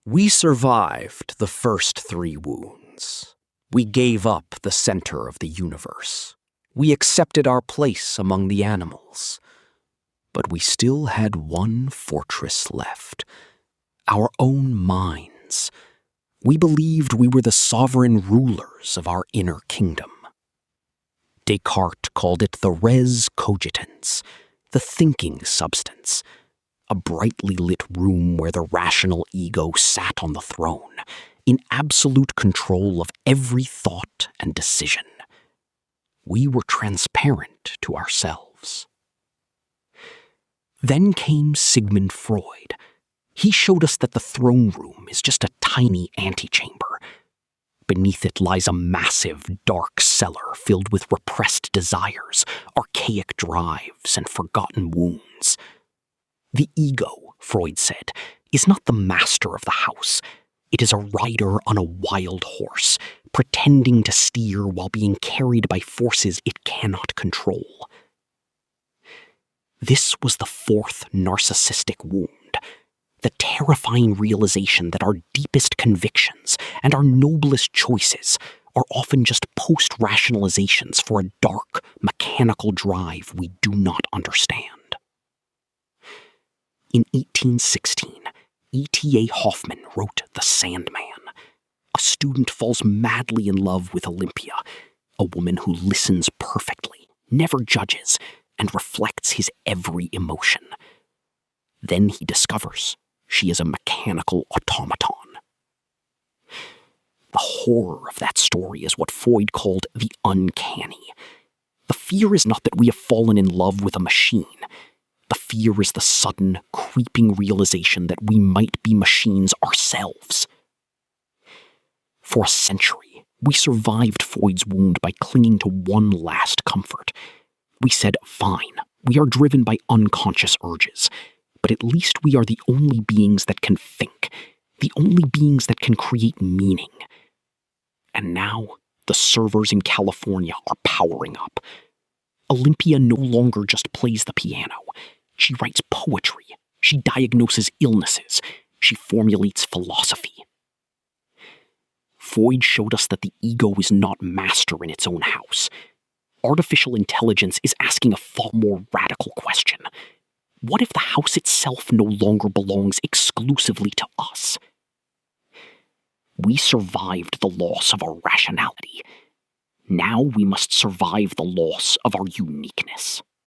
We survived the first 3 wounds. We gave up the center of the universe. We accepted our place among the animals. But we still had one fortress left, our own minds. We believed we were the sovereign rulers of our inner kingdom. Descartes called it the res cogitans, the thinking substance, a brightly lit room where the rational ego sat on the throne, in absolute control of every thought and decision. We were transparent to ourselves. Then came Sigmund Freud. He showed us that the throne room is just a tiny antechamber. Beneath it lies a massive, dark cellar filled with repressed desires, archaic drives, and forgotten wounds. The ego, Freud said, is not the master of the house. It is a rider on a wild horse, pretending to steer while being carried by forces it cannot control. This was the 4th narcissistic wound, the terrifying realization that our deepest convictions and our noblest choices are often just post-rationalizations for a dark, mechanical drive we do not understand. In 1816, E.T.A. Hoffmann wrote The Sandman. A student falls madly in love with Olimpia, a woman who listens perfectly, never judges, and reflects his every emotion. Then he discovers she is a mechanical automaton. The horror of that story is what Freud called the uncanny. The fear is not that we have fallen in love with a machine. The fear is the sudden, creeping realization that we might be machines ourselves. For a century, we survived Freud's wound by clinging to one last comfort. We said, fine, we are driven by unconscious urges, but at least we are the only beings that can think, the only beings that can create meaning. And now, the servers in California are powering up. Olimpia no longer just plays the piano. She writes poetry. She diagnoses illnesses. She formulates philosophy. Freud showed us that the ego is not master in its own house. Artificial intelligence is asking a far more radical question. What if the house itself no longer belongs exclusively to us? We survived the loss of our rationality. Now we must survive the loss of our uniqueness.